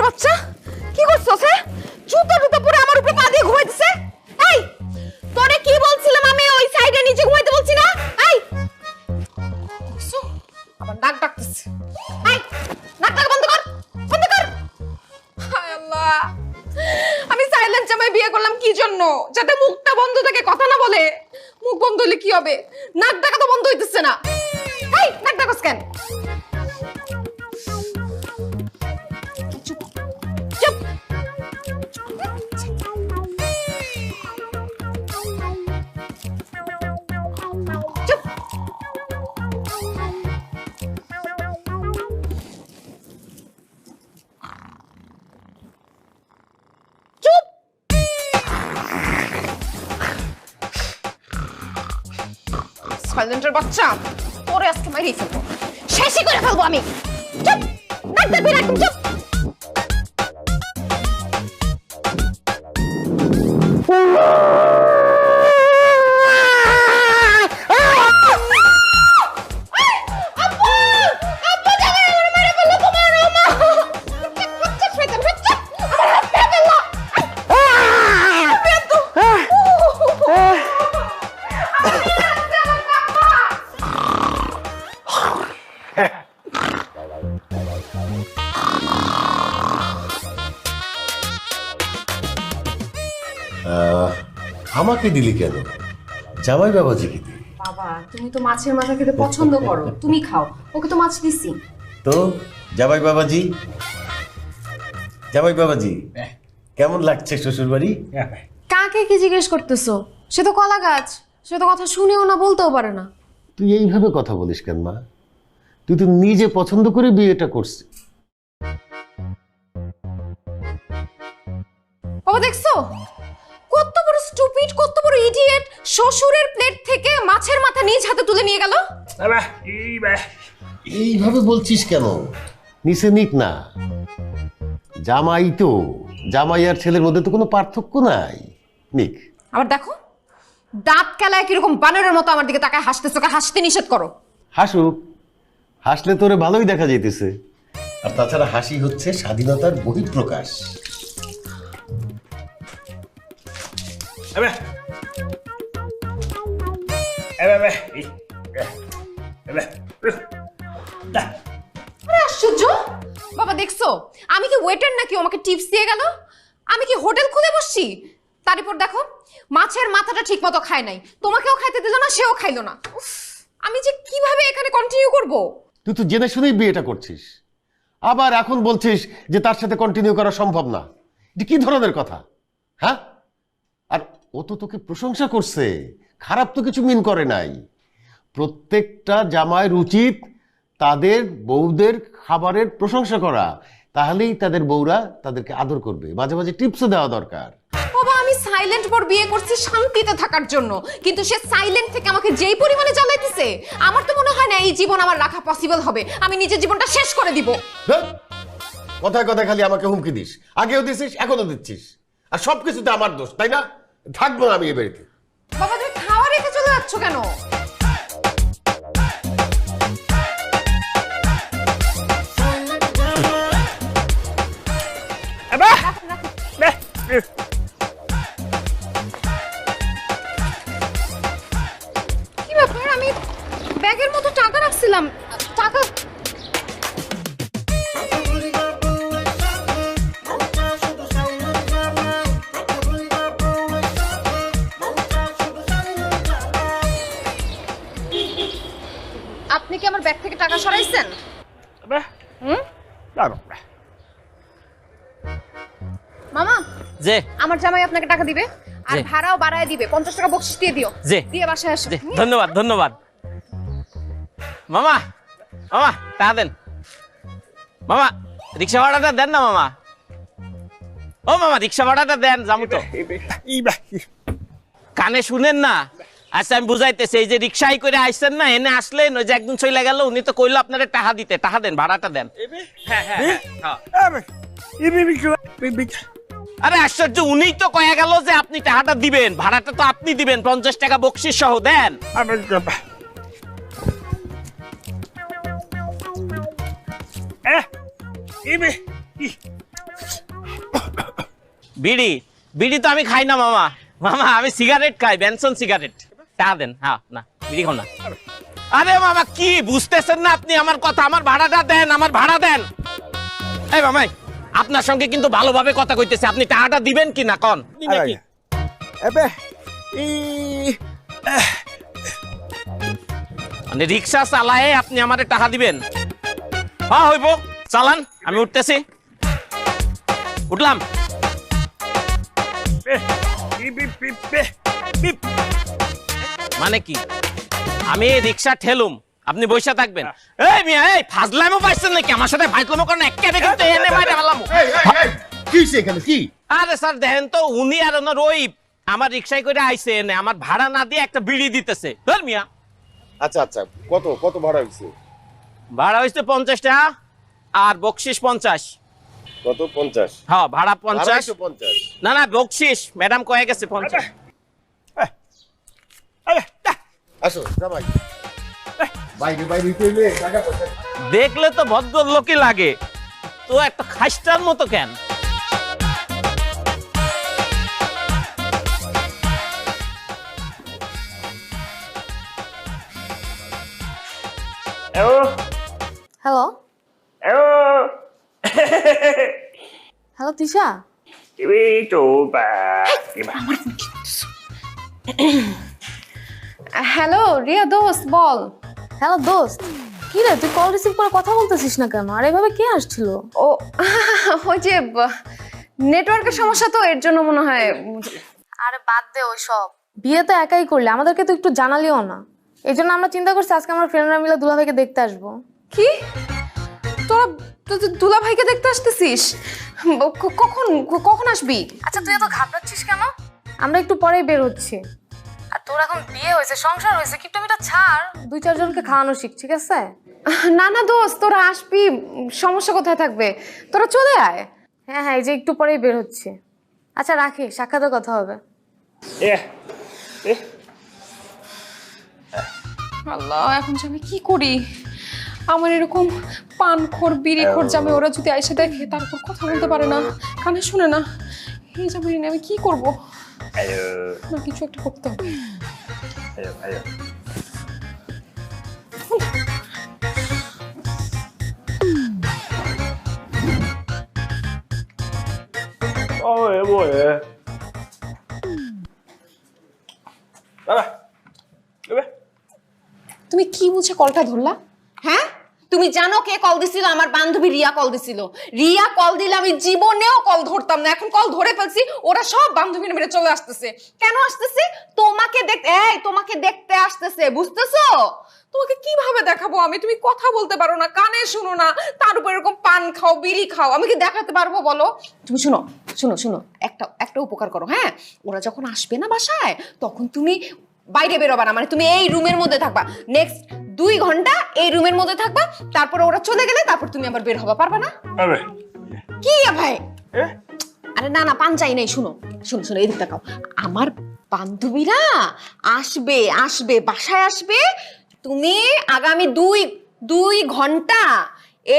বাচ্চা কি করছস? জুতা জুতা পরে আমার উপরে পা দিয়ে ঘুমাইতেছে। এই তোরে কি বলছিলাম আমি ওই সাইডে নিচে ঘুমাইতে বলছি না? এই আবার নাক ডাকতেছে। এই নাকটা বন্ধ কর, বন্ধ কর। হায় আল্লাহ, আমি সাইলেন্ট জামাই বিয়ে করলাম কি জন্য? যাতে মুখটা বন্ধ থাকে, কথা না বলে। মুখ বন্ধ হলে কি হবে? নাক ডাকা তো বন্ধ হইতেছে না। এই নাক ডাকস কেন? সাইলেন্টের বাচ্চা, তোরে আজকে মাইরেই ফেলবো, শেষই করে ফেলবো আমি। চুপ, নাক ডাকবি না, চুপ। আমাকে দিলি কেন? জামাই বাবাজিকে দি। বাবা, তুমি তো মাছের মাথা খেতে পছন্দ করো, তুমি খাও। ওকে তো মাছ দিছি। তো জামাই বাবাজি, জামাই বাবাজি কেমন লাগছে শ্বশুর বাড়ি? কাকে কি জিজ্ঞেস করতেছো? সে তো কলা গাছ, সে তো কথা শুনেও না, বলতেও পারে না। তুই এইভাবে কথা বলিস কেন মা? তুই তো নিজে পছন্দ করে বিয়েটা করছিস। বাবা দেখছো কত বড় স্টুপিড, কত বড় ইডিয়েট! শ্বশুরের প্লেট থেকে মাছের মাথা নিজ হাতে তুলে নিয়ে গেল। এইভাবে বলছিস কেন? নিচে নিক না, জামাই তো, জামাই আর ছেলের মধ্যে তো কোনো পার্থক্য নাই, নিক। আবার দেখো দাঁত কেলায় কিরকম বানরের মতো আমার দিকে তাকায় হাসতেছো। হাসতে নিষেধ করো। হাসুক, হাসলে তোরে ভালোই দেখা যাইতেছে। আর তাছাড়া হাসি হচ্ছে স্বাধীনতার বহিঃপ্রকাশ। আশ্চর্য! বাবা দেখছো আমি কি ওয়েটার নাকি আমাকে টিপস দিয়ে গেল? আমি কি হোটেল খুলে বসছি? তারপর দেখো মাছের মাথাটা ঠিক মতো খায় নাই, তোমাকেও খাইতে দিল না, সেও খাইলো না। আমি যে কিভাবে এখানে কন্টিনিউ করব? তুই তো জেনে শুনেই বিয়েটা করছিস, আবার এখন বলছিস যে তার সাথে কন্টিনিউ করা সম্ভব না। এটা কি ধরনের কথা? হ্যাঁ, আর ও তো তোকে প্রশংসা করছে, খারাপ তো কিছু মিন করে নাই। প্রত্যেকটা জামাইয়ের উচিত তাদের বউদের খাবারের প্রশংসা করা, তাহলেই তাদের বউরা তাদেরকে আদর করবে। মাঝে মাঝে টিপসও দেওয়া দরকার। বাবা আমি সাইলেন্ট পর বিয়ে করছি শান্তিতে থাকার জন্য, কিন্তু সে সাইলেন্ট থেকে আমাকে যেই পরিমাণে জ্বালাইতেছে, আমার তো মনে হয় না এই জীবন আমার রাখা পসিবল হবে। আমি নিজের জীবনটা শেষ করে দিব। কথায় কথায় খালি আমাকে হুমকি দিস, আগেও দিছিস, এখনো দিচ্ছিস, আর সবকিছুতে আমার দোষ, তাই না? থাকবো না আমি এ বাড়িতে। বাবা তুমি খাওয়া রেখে চলে যাচ্ছ কেন? কি ব্যাপার? আমি ব্যাগের মতো টাকা রাখছিলাম, টাকা আপনি কি আমার ব্যাগ থেকে টাকা সরাইছেন? মামা যে আমার জামাই আপনাকে টাকা দিবে, আর ভাড়াও বাড়ায় দিবে, 50 টাকা বকশিশ দিয়ে দিও। দিয়ে বাসায় আসো। ধন্যবাদ ধন্যবাদ। মামা মামা টাকা দেন। মামা রিক্সা ভাড়াটা দেন না মামা। ও মামা রিক্সা ভাড়াটা দেন, যাবো তো। কানে শুনেন না? আচ্ছা আমি বুঝাইতেছি, এই যে রিক্সাই করে আসছেন না, এনে আসলেন, ওই যে একদম চলে গেল, উনি তো কইলো আপনারা টাকা দিতে, টাকা দেন, ভাড়াটা দেন। আরে আশ্চর্য, উনিই তো কয়ে গেল যে আপনি টাকাটা দিবেন, ভাড়াটা তো আপনি দিবেন, 50 টাকা বকশিস সহ দেন। বিড়ি বিড়ি তো আমি খাই না মামা, মামা আমি সিগারেট খাই, বেনসন সিগারেট। টাকা দেন। হ্যাঁ না বিড়ি খাও না। আরে মামা কি বুঝতেছেন না আপনি আমার কথা? আমার ভাড়াটা দেন, আমার ভাড়া দেন। এই মামাই, আপনার সঙ্গে কিন্তু ভালোভাবে কথা কইতেছে, আপনি টাকাটা দিবেন কি না কন? মানে রিক্সা চালায় আপনি আমারে টাকা দিবেন? হ্যাঁ হইব, চালান, আমি উঠতেছি। উঠলাম। মানে কি? আমি রিক্সা ঠেলুম, আপনি বসে থাকবেন? এই মিয়া, এই ফাজলামো পাইছেন নাকি? আমার সাথে ফাজলামো করেন, একেবারে কিন্তু এনে মাইরে ফেলামু। কি হইছে এখানে কি? আরে স্যার দেখেন তো, উনি আর ওনার ওই আমার রিক্সায় করে আইছে এনে আমার ভাড়া না দিয়ে একটা বিড়ি দিতেছে। ধর মিয়া। আচ্ছা আচ্ছা, কত কত ভাড়া হইছে? ভাড়া হইছে 50 টাকা আর বকশিস 50। কত? 50? হ্যাঁ ভাড়া 50। 50? না না বকশিস ম্যাডাম কয়ে গেছে 50। আসো জামাই, বাইরে বাইরে কইলে টাকা পয়সা। দেখলে তো ভদ্রলোকই লাগে, তো একটা খাস্টার মতো কেন? Hello hello Tisha, hello Riya দোস্ত, বল। হ্যালো দোস্ত, কি রে তুই কল রিসিভ করে কথা বলতেছিস না কেন? আর এভাবে কে আসছিল? ও ওই যে নেটওয়ার্কের সমস্যা, তো এর জন্য মনে হয়। আরে বাদ দে ওই সব, বিয়ে তো একাই করলে, আমাদেরকে তো একটু জানালিও না। এই জন্য আমরা চিন্তা করছি আজকে আমরা ফ্রেন্ডরা মিলে দুলাভাইকে দেখতে আসবো। কি, তোরা দুলা ভাইকে দেখতে আসতেছিস? কখন কখন আসবি? আচ্ছা তুই এত ঘাবড়াচ্ছিস কেন? আমরা একটু পরেই বের হচ্ছি। আর তোর এখন বিয়ে হয়েছে, সংসার হয়েছে, কিপটামিটা ছাড়, 2-4 জনকে খাওয়ানো শিখ, ঠিক আছে? না না দোস্ত, তোরা আসবি, সমস্যা কোথায় থাকবে? তোরা চলে আয়। হ্যাঁ হ্যাঁ, এই যে একটু পরেই বের হচ্ছে। আচ্ছা রাখি, সাক্ষাতে কথা হবে। আল্লাহ, এখন যে আমি কি করি? আমার এরকম পানখোর বিড়িখোর জামে ওরা যদি আইসে দেখে, তারপর কথা বলতে পারে না, কানে শুনে না, এই জামে নিয়ে আমি কি করব? না কিছু একটা করতে হবে। তুমি কি বুঝে কলটা ধরলা? হ্যাঁ, তুমি জানো কে কল দিছিল? আমার বান্ধবী রিয়া কল দিছিল। রিয়া কল দিলে আমি জীবনেও কল ধরতাম না, এখন কল ধরে ফেলছি। ওরা সব বান্ধবীরা মিলে চলে আসতেছে। কেন আসতেছে? তোমাকে দেখতে। এই তোমাকে দেখতে আসতেছে, বুঝতেছো? তোমাকে কিভাবে দেখাবো আমি? তুমি কথা বলতে পারো না, কানে শুনো না, তার উপর এরকম পান খাও, বিড়ি খাও, আমি কি দেখাতে পারবো বলো? তুমি শুনো শুনো শুনো, একটা উপকার করো। হ্যাঁ, ওরা যখন আসবে না বাসায়, তখন তুমি বাইরে বেরোবা না, মানে তুমি এই রুমের মধ্যে থাকবা। নেক্সট 2 ঘন্টা এই রুমের মধ্যে থাকবা, তারপর ওরা চলে গেলে তারপর তুমি আবার বের হবা, পারবা না? কি ভাই? আরে না না, পান চাই নাই। শুনো শুনো শুনো, এদিক তাকাও। আমার বান্ধবীরা আসবে আসবে বাসায় আসবে, তুমি আগামী 2 ঘন্টা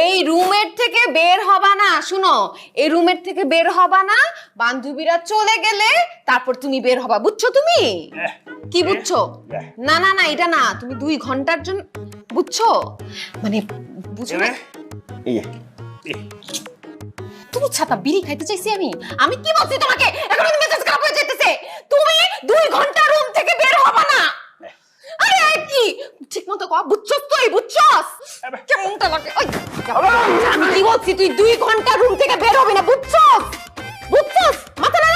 এই রুমের থেকে বের হবা না। শুনো, এই রুমের থেকে বের হবা না, বান্ধবীরা চলে গেলে তারপর তুমি বের হবা, বুঝছো? তুমি কি বুঝছো? না না না, এটা না, তুমি 2 ঘন্টার জন্য, বুঝছো? মানে বুঝো না? তুমি ছাতা বিড়ি খাইতে চাইছি আমি? আমি কি বলছি তোমাকে? এখন তুমি মেসেজ খারাপ হয়ে যাইতেছে। তুমি 2 ঘন্টা রুম থেকে বের হবা না। আরে কি ঠিক মতো কও, বুঝছস? তুই বুঝছস কেমনটা লাগে? ওই আমি কি বলছি, তুই 2 ঘন্টা রুম থেকে বের হবি না, বুঝছস? বুঝছস? মাথা না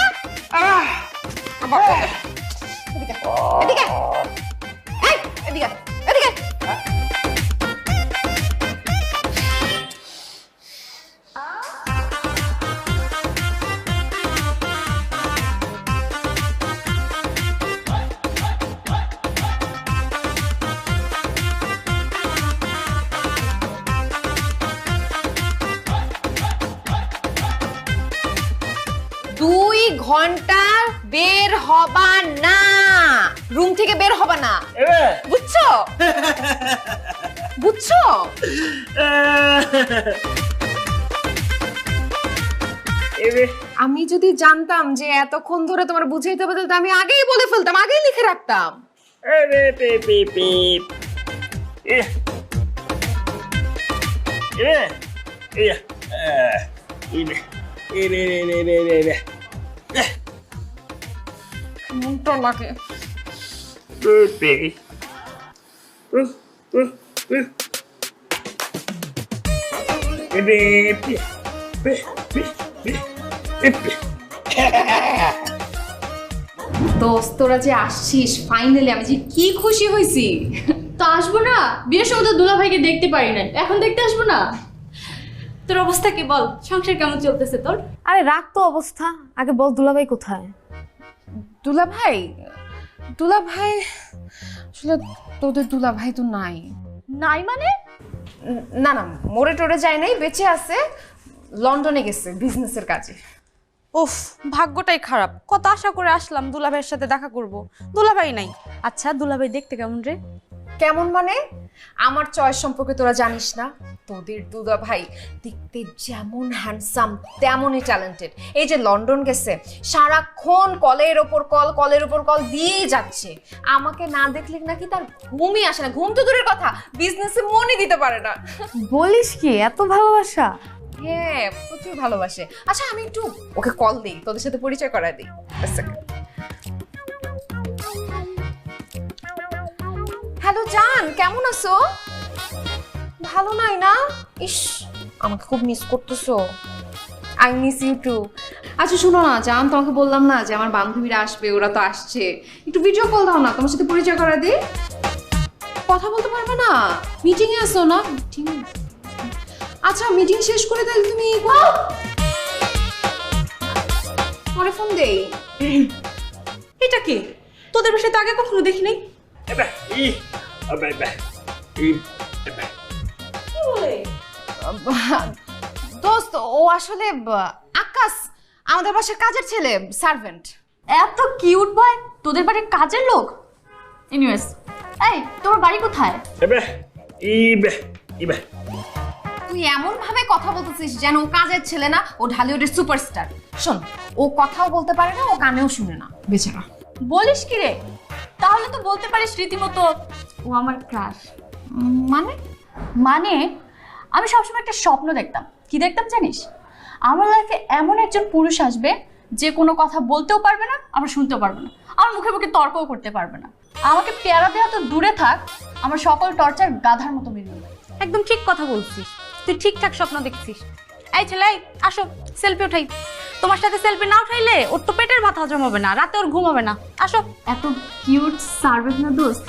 আমার এদিকে এদিকে, এই এদিকে এদিকে। ঘন্টা বের হবা না, রুম থেকে বের হবা না, বুঝছো? বুঝছো? আমি যদি জানতাম যে এতক্ষণ ধরে তোমার বুঝাইতে হবে তাহলে আমি আগেই বলে ফেলতাম, আগেই লিখে রাখতাম। মনটা লাগে। দোস্ত তোরা যে আসছিস ফাইনালি, আমি যে কি খুশি হয়েছি। তো আসবো না, বিয়ের সময় তো দুলা ভাইকে দেখতে পারি না, এখন দেখতে আসবো না? তোর অবস্থা কি বল, সংসার কেমন চলতেছে তোর? আরে রাখ তো অবস্থা, আগে বল দুলাভাই কোথায়? দুলা ভাই, দুলা ভাই আসলে তোদের দুলা ভাই তো নাই। নাই মানে? না না, মরে টরে যায় নাই, বেঁচে আছে, লন্ডনে গেছে বিজনেসের কাজে। উফ, ভাগ্যটাই খারাপ। কত আশা করে আসলাম দুলাভাইয়ের সাথে দেখা করব, দুলাভাই নাই। আচ্ছা, দুলাভাই দেখতে কেমন রে? কেমন মানে? আমার চয়েস সম্পর্কে তোরা জানিস না? তোদের দুলা ভাই দেখতে যেমন হ্যান্ডসাম তেমনই ট্যালেন্টেড। এই যে লন্ডন গেছে, সারাক্ষণ কলের ওপর কল দিয়েই যাচ্ছে। আমাকে না দেখলে নাকি তার ঘুমই আসে না, ঘুম তো দূরের কথা, বিজনেসে মনই দিতে পারে না। বলিস কি, এত ভালোবাসা? হ্যাঁ, প্রচুর ভালোবাসে। আচ্ছা আমি একটু ওকে কল দিই, তোদের সাথে পরিচয় করায় দিই। হ্যালো জান, কেমন আছো? ভালো নাই না? ইস, আমাকে খুব মিস করতেছো। I miss you too. আচ্ছা শোনো না জান, তোমাকে বললাম না যে আমার বান্ধবীরা আসবে, ওরা তো আসছে, একটু ভিডিও কল দাও না, তোমার সাথে পরিচয় করায় দিই। কথা বলতে পারবে না? মিটিং এ আসো না? মিটিং? আচ্ছা মিটিং শেষ করে তাহলে তুমি পরে ফোন দেই। এটা কি? তোদের বাসায় তো আগে কখনো দেখি নাই। দোস্ত ও আসলে আকাশ, আমাদের বাসার কাজের ছেলে, সার্ভেন্ট। এত কিউট বয়, তোদের বাড়ির কাজের লোক? এনিওয়েজ, এই তোর বাড়ি কোথায়? তুই এমন ভাবে কথা বলতেছিস যেন ও কাজের ছেলে না, ও ঢালিউডের সুপারস্টার। শোন, ও কথাও বলতে পারে না, ও কানেও শুনে না বেচারা। বলিস কি রে? তাহলে তো বলতে পারিস রীতিমতো ও আমার ক্রাশ। মানে? মানে আমি সবসময় একটা স্বপ্ন দেখতাম। কি দেখতাম জানিস? আমার লাইফে এমন একজন পুরুষ আসবে যে কোনো কথা বলতেও পারবে না, আবার শুনতেও পারবে না, আমার মুখে মুখে তর্কও করতে পারবে না। আমাকে পেয়ারা দেওয়া তো দূরে থাক, আমার সকল টর্চার গাধার মতো মেনে নেবে। একদম ঠিক কথা বলছিস, তুই ঠিকঠাক স্বপ্ন দেখছিস। এই ছেলে, আসো সেলফি উঠাই। তোমার সাথে সেলফি না উঠাইলে ওর তো পেটের ভাত হজম হবে না, রাতে ওর ঘুম হবে না। আসো। এত কিউট সার্ভেন্ট না দোস্ত,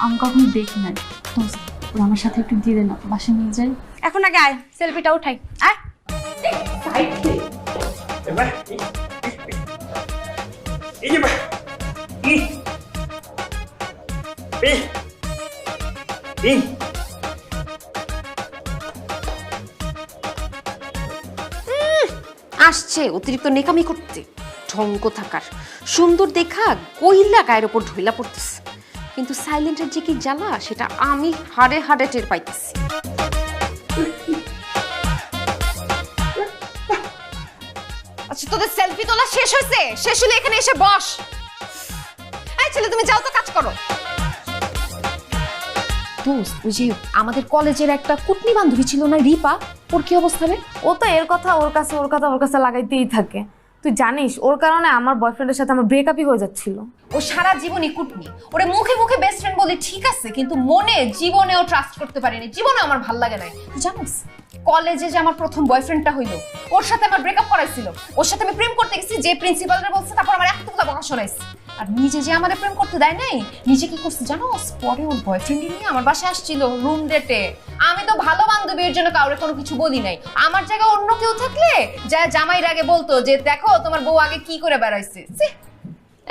আমি কখনো দেখি নাই। দোস্ত ওরা আমার সাথে একটু দিয়ে দে না, বাসা নিয়ে যাই। এখন আগে আয়, সেলফিটা উঠাই। আয়। আসছে অতিরিক্ত নেকামি করতে, ঢঙ্গ থাকার, সুন্দর দেখা কইলা গায়ের ওপর ঢইলা পড়তেছে, কিন্তু সাইলেন্টের যে কি জ্বালা সেটা আমি হাড়ে হাড়ে টের পাইতেছি। আচ্ছা তোদের সেলফি তোলা শেষ হয়েছে? শেষ হলে এখানে এসে বস। এই ছেলে তুমি যাও তো, কাজ করো। দোস্ত, ওই যে আমাদের কলেজের একটা কুটনি বান্ধবী ছিল না, রিপা, ওর কি অবস্থা রে? ও তো এর কথা ওর কাছে, ওর কথা ওর কাছে লাগাইতেই থাকে। তুই জানিস ওর কারণে আমার বয়ফ্রেন্ডের সাথে আমার ব্রেকআপই হয়ে যাচ্ছিল। ও সারা জীবনই কুটনি, ওরে মুখে মুখে বেস্ট ফ্রেন্ড বলে ঠিক আছে, কিন্তু মনে জীবনেও ট্রাস্ট করতে পারিনি, জীবনে আমার ভাল লাগে নাই। তুই জানিস কলেজে যে আমার প্রথম বয়ফ্রেন্ডটা হইলো, ওর সাথে আমার ব্রেকআপ করাইছিল, ওর সাথে আমি প্রেম করতে গেছি, যে প্রিন্সিপালরা বলছে, তারপর আমার এতগুলো বকা শোনাইছে। আর নিজে যে আমাদের প্রেম করতে দেয় নাই, নিজে কি করছে জানো? পরে ওর বয়ফ্রেন্ড নিয়ে আমার বাসায় আসছিল রুম ডেটে। আমি তো ভালো বান্ধবীর জন্য কাউরে কোনো কিছু বলি নাই, আমার জায়গায় অন্য কেউ থাকলে যা জামাইর আগে বলতো যে দেখো তোমার বউ আগে কি করে বেড়াইছে।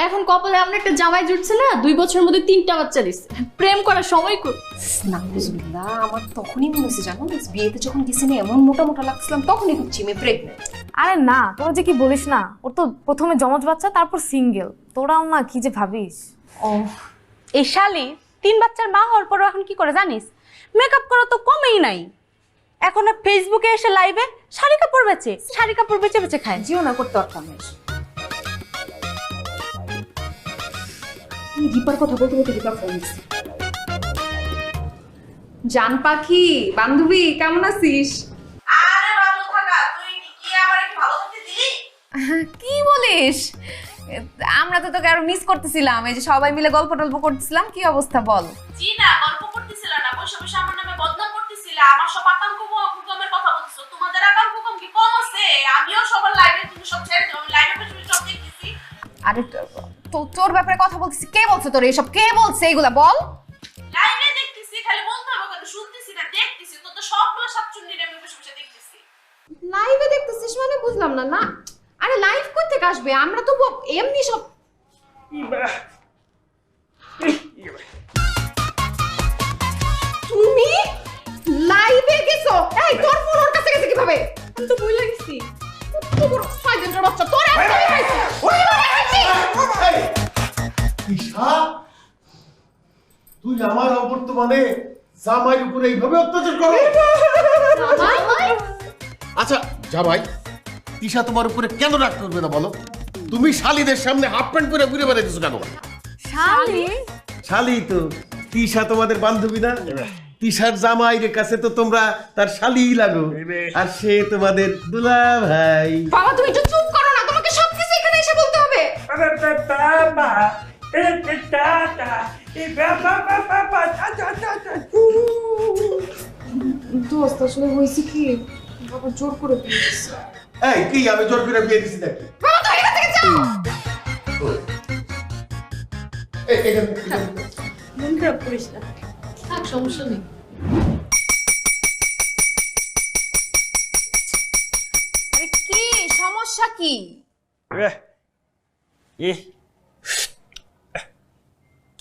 এখন কপালে আমরা একটা জামাই জুটছে না, 2 বছরের মধ্যে 3টা বাচ্চা দিচ্ছে। প্রেম করার সময় কই? নাউজুবিল্লাহ, আমার তখনই মনে হচ্ছে জানো, বিয়েতে যখন গেছি না এমন মোটা মোটা লাগছিলাম, তখনই বুঝছি আমি প্রেগনেন্ট। আরে না, তোরা যে কি বলিস না, ওর তো প্রথমে জমজ বাচ্চা, তারপর সিঙ্গেল। তোরাও না কি যে ভাবিস। ও এই শালি 3 বাচ্চার মা হওয়ার পরও এখন কি করে জানিস? মেকআপ করা তো কমেই নাই। এখন আর ফেসবুকে এসে লাইভে শাড়ি কাপড় বেচে বেচে খায়। জিও না করতে পারতাম না। দীপার কথা বলতে বলতে দীপা ফোন দিচ্ছে। জান পাখি, বান্ধবী কেমন আছিস? আরে ভালো থাকা, তুই কি আমার একটু ভালো থাকতে দিলি? কি বলিস? আমরা তো তোকে আরো মিস করতেছিলাম, এই যে সবাই মিলে গল্প টল্প করতেছিলাম। কি অবস্থা বল? জি না, গল্প করতেছিল না, বসে বসে আমার নামে বদনাম করতেছিল। আমার সব আকাম কুকুমের কথা বলতেছো। তোমাদের আকাম কুকুম কি কম আছে? আমিও সবার লাইভে, তুমি সব ছেড়ে দাও, আমি লাইভে বসে বসে সব দেখতেছি। আরে তোর ব্যাপারে কথা বলতেছি, কে বলছে তোর এসব? কে বলছে এগুলা বল? লাইভে দেখতেছি, খালি বলতে হবে কেন? শুনতেছি না, দেখতেছি। তো সবগুলো সাতচুন্নির আমি বসে বসে দেখতেছি। লাইভে দেখতেছিস মানে বুঝলাম না। না আরে লাইভ কই থেকে আসবে? আমরা তো এমনি সব। তুমি লাইভে গেছো? এই তোর ফোন ওর কাছে গেছে কিভাবে? আমি তো ভুলে গেছি। তোর সাইলেন্টের বাচ্চা, তোর একদমই খাইছি। ঈশা, তুই আমার অবর্তমানে জামাইয়ের উপরে এইভাবে অত্যাচার করো? আচ্ছা জামাই, ঈশা তোমার উপরে কেন রাগ করবে না বলো? তুমি শালীদের সামনে হাফ প্যান্ট পরে ঘুরে বেড়াইতেছো কেন? শালি? শালী তো তিশা তোমাদের বান্ধবী না? তিশার জামাইয়ের কাছে তো তোমরা তার শালীই লাগো, আর সে তোমাদের দুলা ভাই। বাবা তুমি একটু চুপ করো না, তোমাকে সবকিছু এখানে এসে বলতে হবে। দোস্ত আসলে হয়েছে কি, বাবা জোর করে বিয়ে দিচ্ছে। এই কি আমি জোর করে বিয়ে দিছি নাকি? বাবা তুমি এখান থেকে যাও। মন খারাপ করিস না, থাক, সমস্যা নেই। আরে কি সমস্যা কি?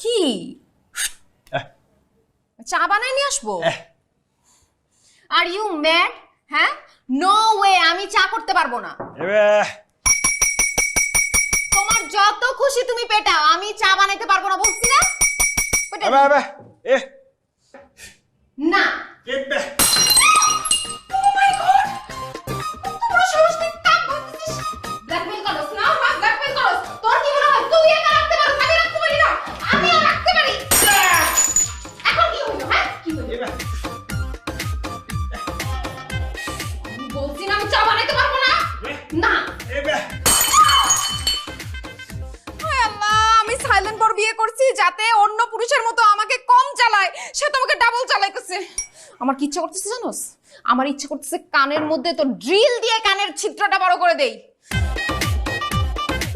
কি চা বানাই নিয়ে আসবো? Are you mad? হ্যাঁ, নো ওয়ে, আমি চা করতে পারবো না। তোমার যত খুশি তুমি পেটাও, আমি চা বানাইতে পারবো না বলছি না? না। Oh my God! তোমরা সাহস নেই, কাক ভাবছিস? Blackmail করোস না? হ্যাঁ, blackmail করোস। তোর কি মনে হয় তুই একা রাখতে পারো, আমি রাখতে পারি না? আমিও রাখতে পারি। এখন কি হলো? হ্যাঁ, কি হলো? আমি বলছি না আমি চা বানাইতে পারবো না। না। হায় আল্লাহ, আমি সাইলেন্ট পর বিয়ে করছি যাতে অন্য পুরুষের মতো আমাকে কম চালায়, সে তো আমাকে ডাবল চালাইতেছে। আমার কি ইচ্ছা করতেছে জানোস? আমার ইচ্ছা করতেছে কানের মধ্যে তো ড্রিল দিয়ে কানের ছিদ্রটা বড় করে দেই।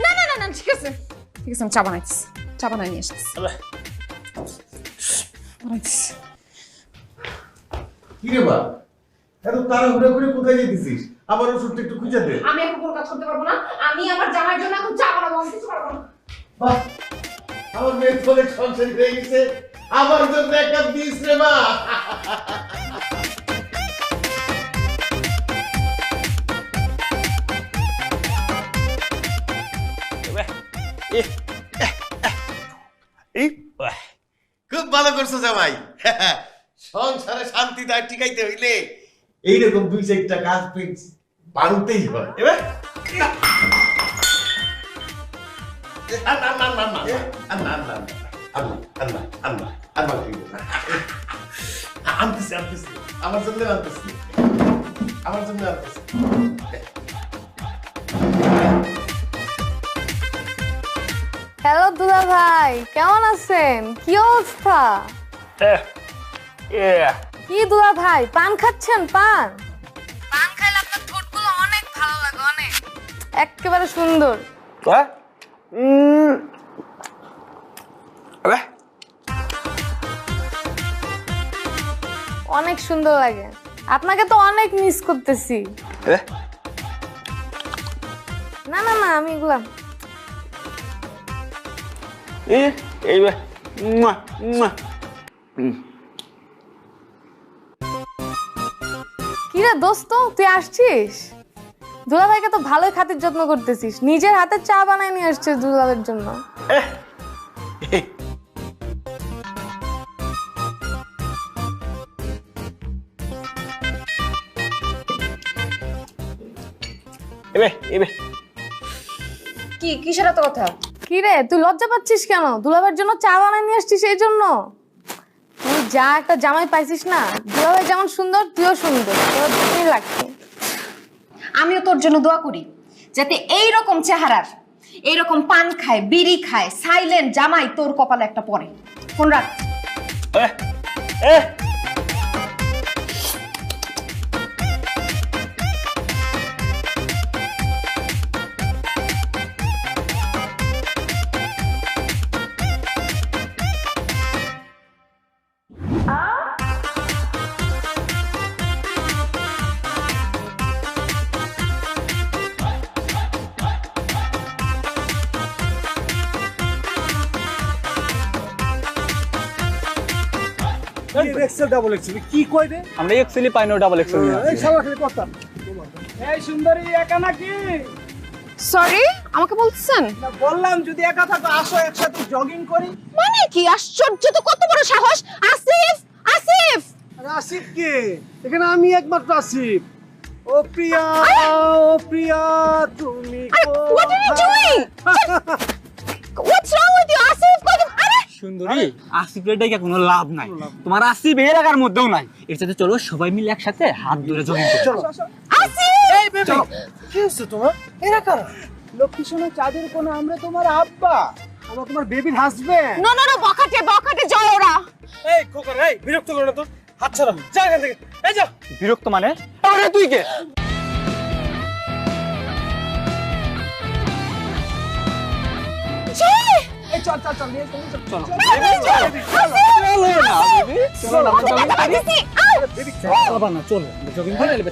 না না না না, ঠিক আছে ঠিক আছে, আমি চা বানাইছি, চা বানাই নিয়ে আসছি। কি রে বা, এত তাড়াহুড়া করে কোথায় যেতেছিস? আমার ওষুধটা একটু খুঁজে দে। আমি এখন কোনো কাজ করতে পারবো না, আমি আমার জামাইয়ের জন্য এখন চা বানাবো, আমি কিছু পারবো না। বাহ, আমার মেয়ে তো অনেক সংসারী হয়ে গেছে, আমার জন্য এক কাপ দিস রে মা। খুব ভালো করছো জামাই। সংসারে শান্তি দায় টিকাইতে হইলে এইরকম 2-4টা কাজ পেয়েছি বানতেই হয়। এবার আমার জন্য আনতেছি। হ্যালো দুলা ভাই, কেমন আছেন? কি অবস্থা? কি দুলা ভাই, পান খাচ্ছেন? পান খাইলে আপনার ঠোঁটগুলো অনেক ভালো লাগে, অনেক, একেবারে সুন্দর। অনেক সুন্দর লাগে, আপনাকে তো অনেক মিস করতেছি। না না না, আমি এগুলা এইবার কিরে দোস্ত তুই আসছিস? দুলাভাইকে তো ভালোই খাতির যত্ন করতেছিস, নিজের হাতে চা বানায় নিয়ে আসছিস দুলাভাইয়ের জন্য। কি কিসের এত কথা? কিরে তুই লজ্জা পাচ্ছিস কেন? দুলাভাইয়ের জন্য চা বানায় নিয়ে আসছিস এই জন্য? তুই যা একটা জামাই পাইছিস না, দুলাভাই যেমন সুন্দর তুইও সুন্দর, তোর দুটোই লাগছে। আমিও তোর জন্য দোয়া করি যাতে এইরকম চেহারার, এইরকম পান খায়, বিড়ি খায়, সাইলেন্ট জামাই তোর কপালে একটা পড়ে। ফোন রাখ। এক্সেল ডাবল এক্সেল কি কইবে? আমরা এক্সেলই পাই না, ডাবল এক্সেল নিয়ে এই সবার খালি কথা। এই সুন্দরী একা নাকি? সরি, আমাকে বলছেন? না বললাম যদি একা থাকো আসো একসাথে জগিং করি। মানে কি আশ্চর্য, তো কত বড় সাহস! আসিফ, আসিফ! আরে আসিফ কে? এখানে আমি একমাত্র আসিফ। ও প্রিয়া, ও প্রিয়া তুমি What are you doing? What's wrong with you, Asif? আরে সুন্দরী, আসিফ রেডাইকে কোনো লাভ নাই, তোমার আসিফ এই এলাকার মধ্যেও নাই। এর সাথে চলো সবাই মিলে একসাথে হাত ধরে জগিং করি। চলো। আসিফ! এই বেবি কি হচ্ছে তোমার? এরা কারা? লক্ষ্মী সোনা চাঁদের কোনা, আমরা তোমার আব্বা, আমরা তোমার বেবির হাজবেন্ড। নো নো নো, বকাটে বকাটে জয় ওরা। এই খোকা, এই বিরক্ত করো না তো, হাত ছাড়ো, যা এখান থেকে, এই যা। বিরক্ত মানে? আরে তুই কে? জয়! এই চল চল চল নিয়ে চল চল। চলো না বেবি, চলো না জগিং করি। বেবি বাবা না, চলো জগিং করে নেবে।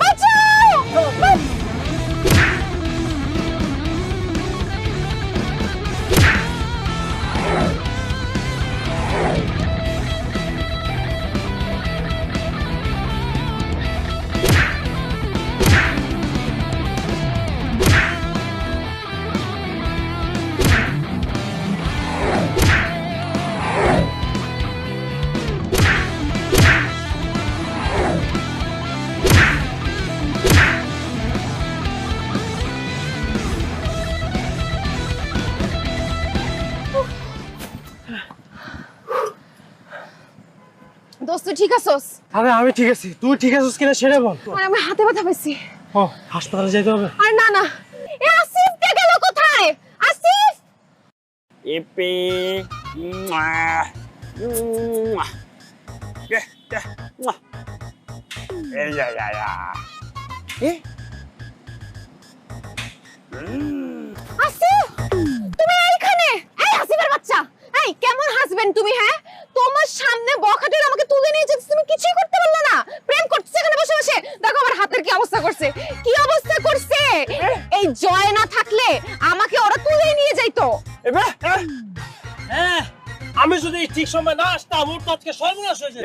দোস্ত ঠিক আছোস? আরে আমি ঠিক আছি, তুই ঠিক আছিস কিনা সেটা বল। আরে আমি হাতে ব্যথা পেয়েছি। ও হাসপাতালে যেতে হবে। আরে না না, এ আসিফ কে গেল কোথায়? আসিফ! এপে আসিফ, তুমি এইখানে? এই আসিফের বাচ্চা, এই কেমন হাসবেন্ড তুমি? হ্যাঁ, তোমার সামনে বখাটের আমাকে তুলে নিয়ে যেতে তুমি কিছুই করতে পারলে না। প্রেম করতেছে এখানে বসে বসে। দেখো আমার হাতের কি অবস্থা করছে, কি অবস্থা করছে। এই জয় না থাকলে আমাকে ওরা তুলে নিয়ে যাইতো। হ্যাঁ, আমি যদি ঠিক সময় না আসতাম ওর তো আজকে সর্বনাশ হয়ে যেত।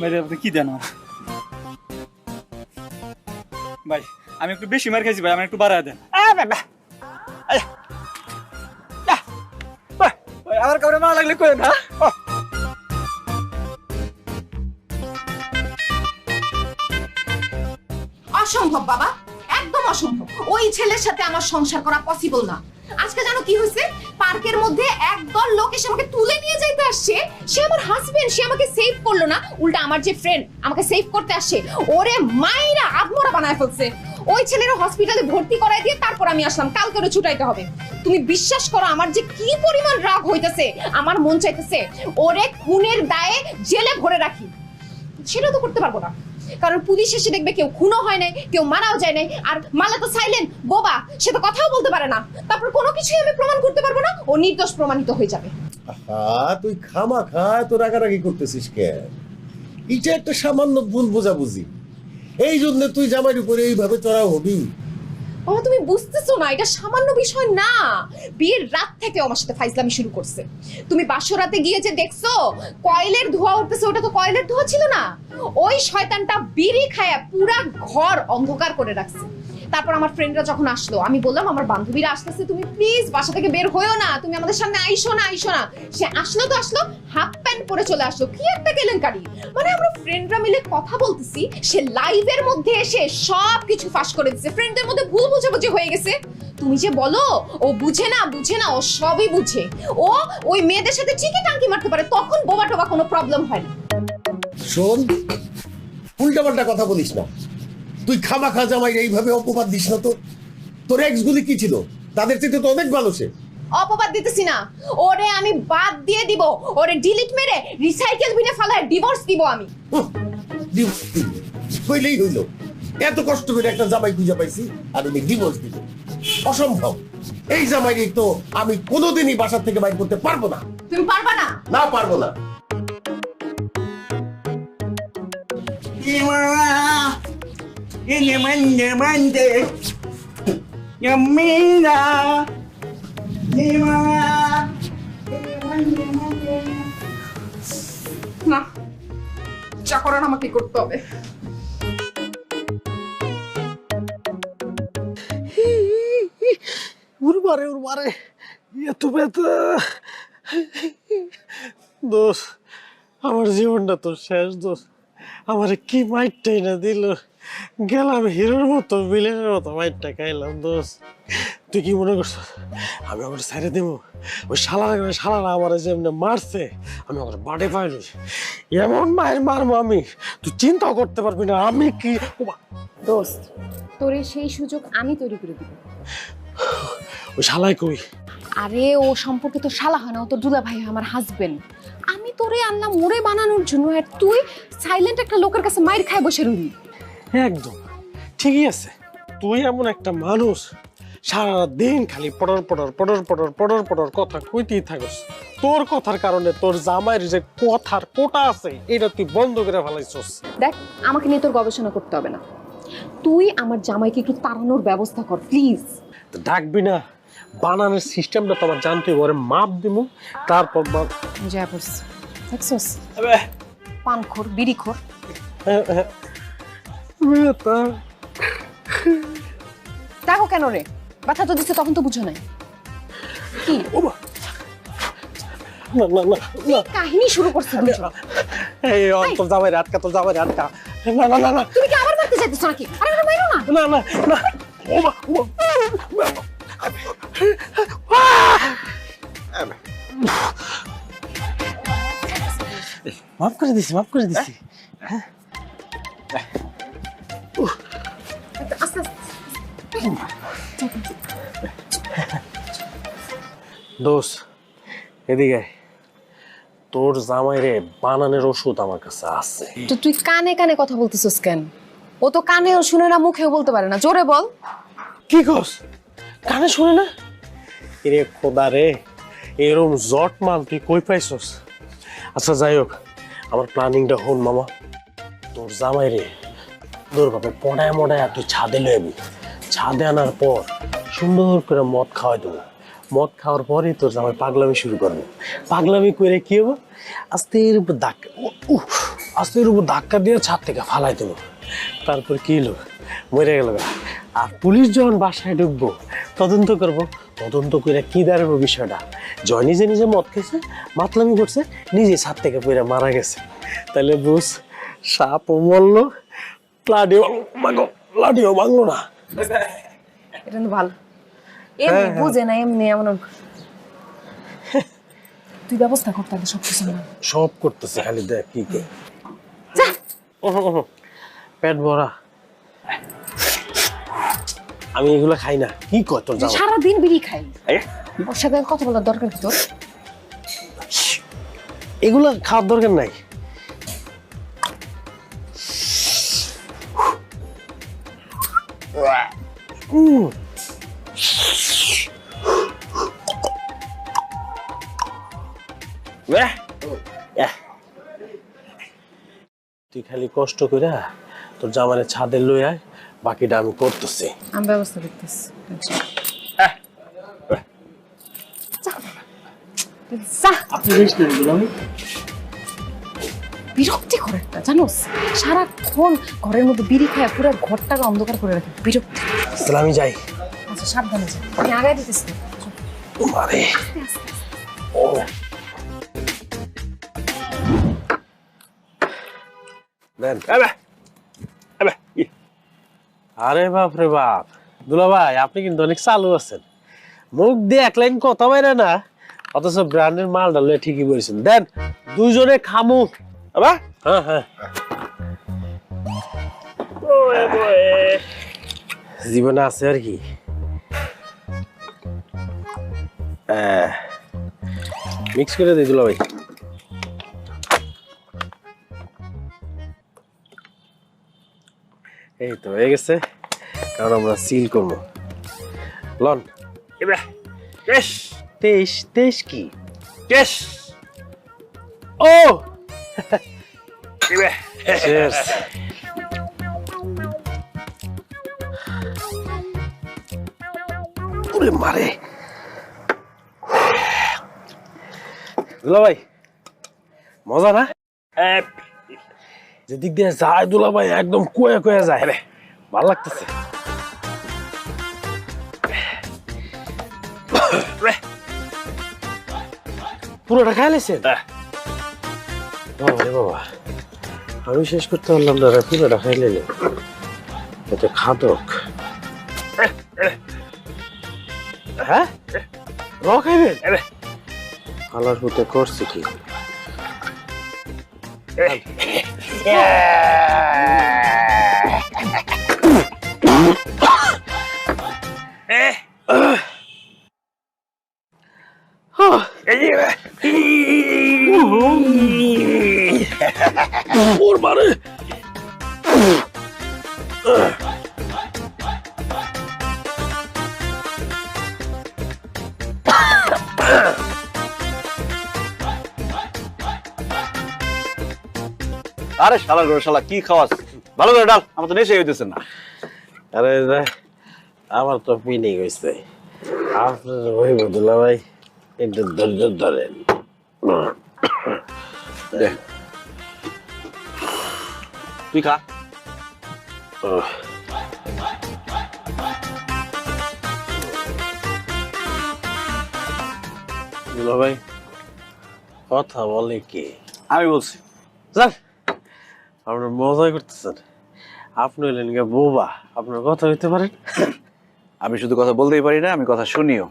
মেরে আপনি কি দেন? ভাই আমি একটু বেশি মার খাইছি ভাই, আমি একটু বাড়ায় দেন। আমার কাউরে মা লাগলে কই না। অসম্ভব বাবা, একদম অসম্ভব। ওই ছেলের সাথে আমার সংসার করা পসিবল না। আজকে জানো কি হয়েছে? পার্কের মধ্যে একদল লোক এসে আমাকে তুলে নিয়ে যাইতে আসছে। সে আমার হাজবেন্ড, সে আমাকে সেভ করলো না, উল্টা আমার যে ফ্রেন্ড আমাকে সেভ করতে আসছে ওরে মাইরা আত্মরা বানায় ফেলছে। ওই ছেলের হসপিটালে ভর্তি করাই দিয়ে তারপর আমি আসলাম, কালকে ওরে ছুটাইতে হবে। তুমি বিশ্বাস করো আমার যে কি পরিমাণ রাগ হইতেছে, আমার মন চাইতেছে ওরে খুনের দায়ে জেলে ভরে রাখি। সেটা তো করতে পারবো না, কারণ পুলিশ এসে দেখবে কেউ খুনও হয় নাই, কেউ মারাও যায় নাই। আর মালা তো সাইলেন্ট, বোবা, সে তো কথাও বলতে পারে না। তারপর কোনো কিছুই আমি প্রমাণ করতে পারবো না, ও নির্দোষ প্রমাণিত হয়ে যাবে। তুই খামাখা তো রাগারাগি করতেছিস কেন? এটা একটা সামান্য ভুল বোঝাবুঝি, এই জন্য তুই জামাইয়ের উপরে এইভাবে চড়াও হবি? বাবা তুমি বুঝতেছো না, এটা সামান্য বিষয় না। বিয়ের রাত থেকে আমার সাথে ফাইজলামি শুরু করছে। তুমি বাসরাতে গিয়ে যে দেখছো কয়লের ধোঁয়া উঠতেছে, ওটা তো কয়লের ধোঁয়া ছিল না। ওই শয়তানটা বিড়ি খায়া পুরা ঘর অন্ধকার করে রাখছে। তারপর আমার ফ্রেন্ডরা যখন আসলো, আমি বললাম আমার বান্ধবীরা আসতেছে, তুমি প্লিজ বাসা থেকে বের হইও না, তুমি আমাদের সামনে আইসো না, আইসো না। সে আসলো তো আসলো, হাফ প্যান্ট পরে চলে আসলো। কি একটা কেলেঙ্কারি! মানে আমরা ফ্রেন্ডরা মিলে কথা বলতেছি, সে লাইভের মধ্যে এসে সব কিছু ফাঁস করে দিচ্ছে। ফ্রেন্ডদের মধ্যে ভুল বুঝাবুঝি হয়ে গেছে। তুমি যে বলো ও বুঝে না, বুঝে না, ও সবই বুঝে। ও ওই মেয়েদের সাথে ঠিকই টাঙ্কি মারতে পারে, তখন বোবা টোবা কোনো প্রবলেম হয় না। শোন, উল্টাপাল্টা কথা বলিস না। তুই খামাখা জামাই এইভাবে অপবাদ দিস না তো। তোর এক্স গুলি কি ছিল? তাদের চেয়ে তো অনেক ভালো সে। অপবাদ দিতেছি না, ওরে আমি বাদ দিয়ে দিব, ওরে ডিলিট মেরে রিসাইকেল বিনে ফালায় ডিভোর্স দিব আমি। হইলেই হইল, এত কষ্ট করে একটা জামাই খুঁজে পাইছি আর উনি ডিভোর্স দিব? অসম্ভব। এই জামাই তো আমি কোনোদিনই বাসা থেকে বাইর করতে পারবো না। তুমি পারবা না? না, পারবো না। না, যা করার আমাকে করতে হবে। উড়বারে এত ব্যথা। দোষ, আমার জীবনটা তো শেষ। দোষ, আমার কি মাইটটাই না দিল। গেলাম হিরোর মতো, বিলেনের মতো মাইটটা খাইলাম। দোষ, তুই কি মনে করছ আমি আমার ছেড়ে দিব? ওই শালারা আমার যেমনি মারছে, আমি আমার বাড়ে পাইনি। এমন মায়ের মারবো আমি, তুই চিন্তাও করতে পারবি না। আমি কি দোস্ত, তোরে সেই সুযোগ আমি তৈরি করে দিব। ওই শালাই কই? আরে ও সম্পর্কে তো শালা হয় না, ও তো দুলা ভাই, আমার হাজবেন্ড। আমি তোরে আনলাম ওরে বানানোর জন্য, আর তুই সাইলেন্ট একটা লোকের কাছে মাইর খায় বসে রইলি। একদম ঠিকই আছে। তুই এমন একটা মানুষ, সারা দিন খালি পড়র পড়র পড়র পড়র পড়র পড়র কথা কইতেই থাকস। তোর কথার কারণে তোর জামাইয়ের যে কথার কোটা আছে এটা তুই বন্ধ করে ফেলাইছস। দেখ, আমাকে নিয়ে তোর গবেষণা করতে হবে না। তুই আমার জামাইকে একটু তাড়ানোর ব্যবস্থা কর প্লিজ। ডাকবি না, বানানোর সিস্টেমটা তো আমার জানতে হবে। মাপ দিব, তারপর যা পড়ছিস দেখছস, পানখোর, বিড়িখোর। দেখো কেন রে, ব্যথা তো দিচ্ছে, তখন তো বুঝো নাই। কি না না না না, কাহিনী শুরু করছে দুজন। এই তোর জামাইরে আটকা, তোর জামাইরে আটকা। না না না না, তুমি কি আবার মারতে চাইতেছ নাকি? আরে আরে মাইরো না। না না না, ওমা ওমা, মাফ করে দিছি, মাফ করে দিছি। হ্যাঁ, আস্তে আস্তে। দোষ, এদিকে তোর জামাইরে বানানোর ওষুধ আমার কাছে আছে। তো তুই কানে কানে কথা বলতেছিস কেন? ও তো কানেও শুনে না, মুখেও বলতে পারে না। জোরে বল। কি কস? কানে শুনে না? এরে খোদা রে, এরম জট মাল তুই কই পাইছস? আচ্ছা যাই হোক, আমার প্ল্যানিংটা হন মামা। তোর জামাই রে তোর বাপে পড়ায় মডায় তুই ছাদে লইবি। ছাদে আনার পর সুন্দর করে মদ খাওয়াই দেবো। মদ খাওয়ার পরই তোর জামাই পাগলামি শুরু করবে। পাগলামি করে কি হবো, আস্তের উপর ধাক্কা, আস্তের উপর ধাক্কা দিয়ে ছাদ থেকে ফালাই দেবো। তারপর কি হলো, মরে গেল। আর পুলিশ যখন বাসায় ঢুকবো তদন্ত করবো, তদন্ত করে কি দাঁড়াবো বিষয়টা, জয় নিজে নিজে মদ খেয়েছে, মাতলামি করছে, নিজে ছাদ থেকে পড়ে মারা গেছে। তাহলে বুঝ, সাপও মরলো, লাঠিও ভাঙলো না। এটা কিন্তু ভালো, এমনি বুঝে না, এমনি এমন তুই ব্যবস্থা করতে হবে সব কিছু। সব করতেছে, খালি দেখ কি করে পেট ভরা। আমি এগুলো খাই না। কি কয় তোর জামাই? সারাদিন বিড়ি খাই, ওর সাথে কথা বলার দরকার কি তোর? এগুলো খাওয়ার দরকার নাই। তুই খালি কষ্ট করে তোর জামানের ছাদে লই আয়, বাকিটা আমি করতেছি। আমি ব্যবস্থা করতেছি। বিরক্তি করে একটা, জানোস, সারাক্ষণ ঘরের মধ্যে বিড়ি খায় পুরো ঘরটাকে অন্ধকার করে রাখে, বিরক্তি। আমি যাই। আচ্ছা সাবধানে যা, আমি আগায় দিতেছি। আরে ও আরে বাপ রে বাপ, দুলা ভাই আপনি কিন্তু অনেক চালু আছেন। মুখ দিয়ে এক লাইন কথা বাইরে না, অথচ ব্র্যান্ডের মাল ডালে ঠিকই বলেছেন। দেন দুইজনে খামু। হ্যাঁ হ্যাঁ, জীবনে আছে আর কি। মিক্স করে দিই দুলা ভাই। এই তো হয়ে গেছে, কারণ আমরা সিল করবো। লন তেইশ কি ও মারে দুলা ভাই, মজা না? যেদিক দিয়ে যায় দুলা ভাই একদম কুয়া কুয়া যায়, ভালো লাগতেছে। পুরোটা খাই লেছেন? বাবা, আমি শেষ করতে পারলাম না, পুরোটা খাই লেলে এটা খাদক। হ্যাঁ র খাইবেন? কালার হতে করছে কি? আরে শালা গো শালা, কি খাওয়াস? ভালো করে ডাল, আমার তো নেশে হইতেছে না। আরে আমার তো পিনি গেছে, আপনার ওই বদলা ভাই একটু ধৈর্য ধরেন। তুই খা। দুলা ভাই কথা বলে কি? আমি বলছি স্যার, আপনার মজা করতেছেন। আপনি হলেন গিয়ে বোবা, আপনার কথা হইতে পারেন। আমি শুধু কথা বলতেই পারি না, আমি কথা শুনিও।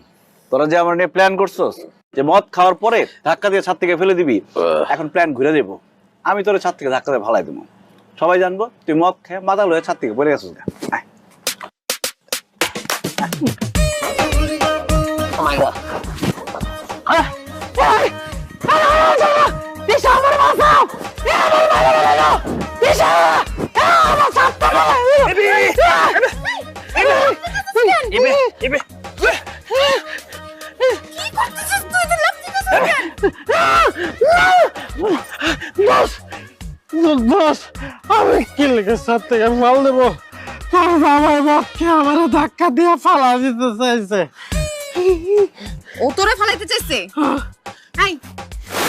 তোরা যে আমার নিয়ে প্ল্যান করছস যে মদ খাওয়ার পরে ধাক্কা দিয়ে ছাদ থেকে ফেলে দিবি, এখন প্ল্যান ঘুরে দেবো। আমি তোর ছাদ থেকে ধাক্কা দিয়ে ভালাই দেবো, সবাই জানবো তুই মদ খেয়ে মাথা লয়ে ছাদ থেকে পড়ে গেছিস। আমি কি লেগে ছাদ থেকে মাল দেবো? আমার বাপকে আমার ধাক্কা দিয়ে ফালা দিতে চাইছে। ও তোরে ফালাইতে চাইছে? এই